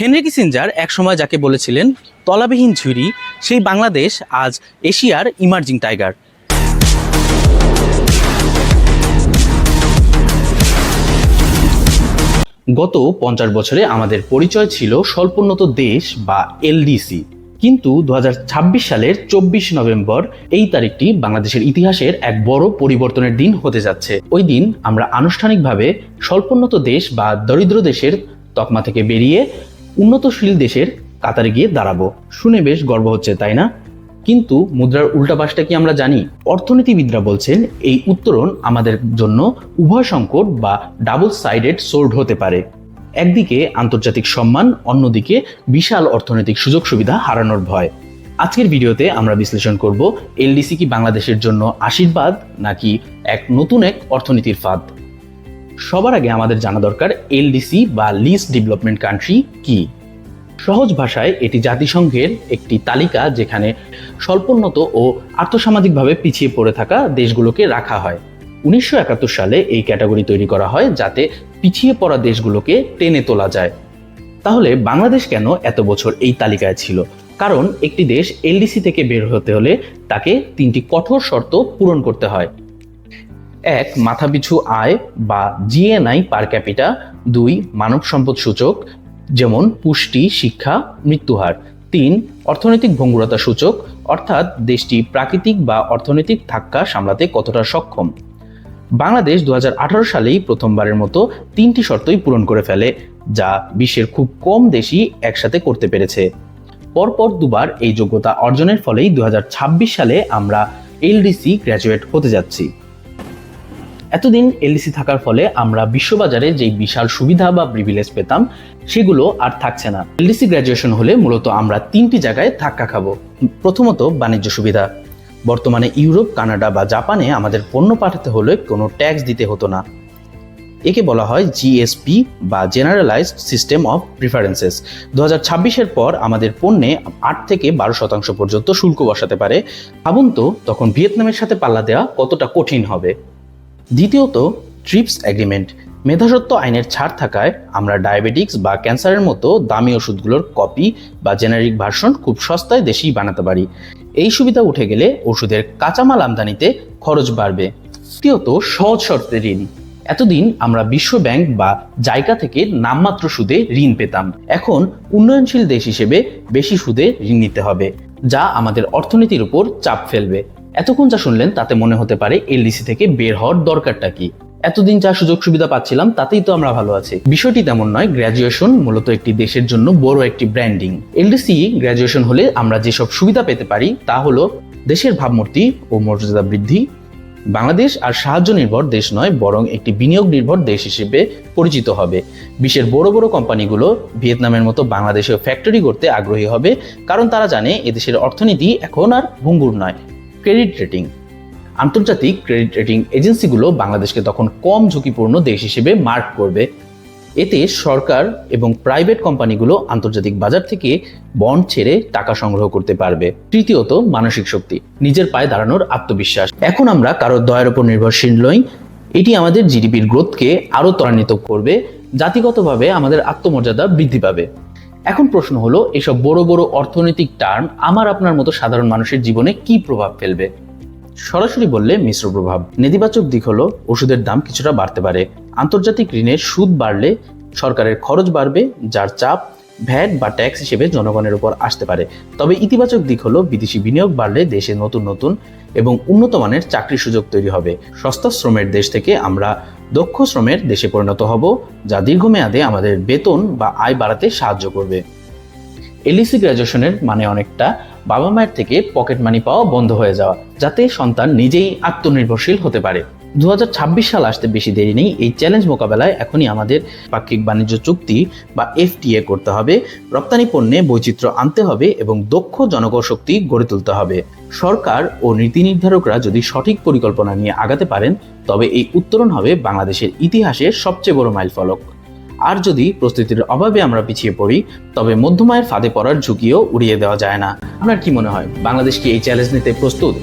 Henry Kissinger একসময় যাকে বলেছিলেন তলাবিহীন ঝুড়ি, সেই বাংলাদেশ আজ এশিয়ার ইমার্জিং টাইগার। গত 50 বছরে আমাদের পরিচয় ছিল স্বল্পোন্নত দেশ বা এলডিসি, কিন্তু 2026 সালের 24 নভেম্বর এই তারিখটি বাংলাদেশের ইতিহাসের এক বড় পরিবর্তনের দিন হতে যাচ্ছে। ওই দিন আমরা আনুষ্ঠানিকভাবে স্বল্পোন্নত দেশ বা দরিদ্র দেশের তকমা থেকে বেরিয়ে উন্নতশীল দেশের কাতারে গিয়ে দাঁড়াবো। শুনে বেশ গর্ব হচ্ছে, তাই না? কিন্তু মুদ্রার উল্টা পাশটা কি আমরা জানি? অর্থনীতিবিদরা বলছেন এই উত্তরণ আমাদের জন্য উভয় সংকট বা ডাবল সাইডেড সোর্ড হতে পারে। একদিকে আন্তর্জাতিক সম্মান, অন্যদিকে বিশাল অর্থনৈতিক সুযোগ সুবিধা হারানোর ভয়। আজকের ভিডিওতে আমরা বিশ্লেষণ করব এলডিসি কি বাংলাদেশের জন্য আশীর্বাদ নাকি নতুন এক অর্থনীতির ফাঁদ। সবার আগে আমাদের জানা দরকার এলডিসি বা লিস্ট ডেভেলপমেন্ট কান্ট্রি কি। সহজ ভাষায় এটি জাতিসংঘের একটি তালিকা যেখানে স্বল্পোন্নত ও আর্থসামাজিকভাবে পিছিয়ে পড়ে থাকা দেশগুলোকে রাখা হয়। 1971 সালে এই ক্যাটাগরি তৈরি করা হয় যাতে পিছিয়ে পড়া দেশগুলোকে টেনে তোলা যায়। তাহলে বাংলাদেশ কেন এত বছর এই তালিকায় ছিল? কারণ একটি দেশ এলডিসি থেকে বের হতে হলে তাকে 3টি কঠোর শর্ত পূরণ করতে হয়। 1. মাথাপিছু আয় বা জিএনআই পার ক্যাপিটা। 2. মানব সম্পদ সূচক যেমন পুষ্টি, শিক্ষা, মৃত্যুহার। 3. অর্থনৈতিক ভঙ্গুরতা সূচক, অর্থাৎ দেশটি প্রাকৃতিক বা অর্থনৈতিক ধাক্কা সামলাতে কতটা সক্ষম। বাংলাদেশ 2018 সালেই প্রথমবারের মতো 3টি শর্তই পূরণ করে ফেলে, যা বিশ্বের খুব কম দেশই একসাথে করতে পেরেছে। পরপর দুবার এই যোগ্যতা অর্জনের ফলেই 2026 সালে আমরা এলডিসি গ্র্যাজুয়েট হতে যাচ্ছি। এতদিন এলডিসি থাকার ফলে আমরা বিশ্ববাজারে যে বিশাল সুবিধা বা প্রিভিলেজ পেতাম সেগুলো আর থাকছে না। এলডিসি গ্র্যাজুয়েশন হলে মূলত আমরা 3টি জায়গায় ধাক্কা খাবো। প্রথমত, বাণিজ্য সুবিধা। বর্তমানে ইউরোপ, কানাডা বা জাপানে আমাদের পণ্য পাঠাতে হলে কোনো ট্যাক্স দিতে হতো না। একে বলা হয় জিএসপি বা জেনারেলাইজড সিস্টেম অফ প্রিফারেন্সেস। 2026-এর পর আমাদের পণ্যে 8 থেকে 12% পর্যন্ত শুল্ক বসাতে পারে। ভাবুন তো তখন ভিয়েতনামের সাথে পাল্লা দেওয়া কতটা কঠিন হবে। দ্বিতীয়ত, ট্রিপস এগ্রিমেন্ট। মেধাস্বত্ব আইনের ছাড় থাকায় আমরা ডায়াবেটিক্স বা ক্যান্সারের মতো দামি ওষুধগুলোর কপি বা জেনারিক ভার্সন খুব সস্তায় দেশেই বানাতে পারি। এই সুবিধা উঠে গেলে ওষুধের কাঁচামাল আমদানিতে খরচ বাড়বে। তৃতীয়ত, সহজ শর্তে ঋণ। এতদিন আমরা বিশ্ব ব্যাংক বা জাইকা থেকে নামমাত্র সুদে ঋণ পেতাম। এখন উন্নয়নশীল দেশ হিসেবে বেশি সুদে ঋণ নিতে হবে, যা আমাদের অর্থনীতির উপর চাপ ফেলবে। এতক্ষণ যা শুনলেন তাতে মনে হতে পারে এলডিসি থেকে বের হওয়ার দরকারটা কি? এতদিন যা সুযোগ সুবিধা পাচ্ছিলাম তাতেই তো আমরা ভালো আছি। বিষয়টি তেমন নয়। গ্র্যাজুয়েশন মূলত একটি দেশের জন্য বড় একটি ব্র্যান্ডিং। এলডিসি গ্র্যাজুয়েশন হলে আমরা যেসব সুবিধা পেতে পারি তা হলো দেশের ভাবমূর্তি ও মর্যাদা বৃদ্ধি। বাংলাদেশ আর সাহায্য নির্ভর দেশ নয়, বরং একটি বিনিয়োগ নির্ভর দেশ হিসেবে পরিচিত হবে। বিশ্বের বড় বড় কোম্পানিগুলো ভিয়েতনামের মতো বাংলাদেশেও ফ্যাক্টরি করতে আগ্রহী হবে, কারণ তারা জানে এদেশের অর্থনীতি এখন আর ভঙ্গুর নয়। Credit rating. আন্তর্জাতিক ক্রেডিট রেটিং এজেন্সিগুলো বাংলাদেশকে তখন কম ঝুঁকিপূর্ণ দেশ হিসেবে মার্ক করবে। এতে সরকার এবং প্রাইভেট কোম্পানিগুলো আন্তর্জাতিক বাজার থেকে বন্ড ছেড়ে টাকা সংগ্রহ করতে পারবে। তৃতীয়ত, মানসিক শক্তি। নিজের পায়ে দাঁড়ানোর আত্মবিশ্বাস। এখন আমরা কারোর দয়ার উপর নির্ভরশীল নই। এটি আমাদের জিডিপির গ্রোথকে আরো ত্বরান্বিত করবে। জাতিগতভাবে আমাদের আত্মমর্যাদা বৃদ্ধি পাবে। এখন প্রশ্ন হলো, এসব বড় বড় অর্থনৈতিক টার্ম আমার আপনার মতো সাধারণ মানুষের জীবনে কি প্রভাব ফেলবে? সরাসরি বললে মিশ্র প্রভাব। নেতিবাচক দিক হলো ওষুধের দাম কিছুটা বাড়তে পারে। আন্তর্জাতিক ঋণের সুদ বাড়লে সরকারের খরচ বাড়বে, যার চাপ ভ্যাট বা ট্যাক্স হিসেবে জনগণের উপর আসতে পারে। তবে ইতিবাচক দিক হলো বিদেশি বিনিয়োগ বাড়লে দেশে নতুন নতুন এবং উন্নত মানের চাকরির সুযোগ তৈরি হবে। সস্তা শ্রমের দেশ থেকে আমরা দক্ষ শ্রমের দেশে পরিণত হব, যা দীর্ঘমেয়াদে আমাদের বেতন বা আয় বাড়াতে সাহায্য করবে। এলডিসি গ্র্যাজুয়েশনের মানে অনেকটা বাবা মায়ের থেকে পকেট মানি পাওয়া বন্ধ হয়ে যাওয়া, যাতে সন্তান নিজেই আত্মনির্ভরশীল হতে পারে। 2026 সাল আসতে বেশি দেরি নেই। এই চ্যালেঞ্জ মোকাবেলায় এখনই আমাদের পাক্ষিক বাণিজ্য চুক্তি বা এফটিএ করতে হবে, রপ্তানি পণ্যে বৈচিত্র্য আনতে হবে এবং দক্ষ জনগণ শক্তি গড়ে তুলতে হবে। সরকার ও নীতি নির্ধারকরা যদি সঠিক পরিকল্পনা নিয়ে আগাতে পারেন, তবে এই উত্তরণ হবে বাংলাদেশের ইতিহাসের সবচেয়ে বড় মাইলফলক। আর যদি প্রস্তুতির অভাবে আমরা পিছিয়ে পড়ি, তবে মধ্যমায়ের ফাঁদে পড়ার ঝুঁকিও উড়িয়ে দেওয়া যায় না। আপনার কি মনে হয়, বাংলাদেশ কি এই চ্যালেঞ্জ নিতে প্রস্তুত?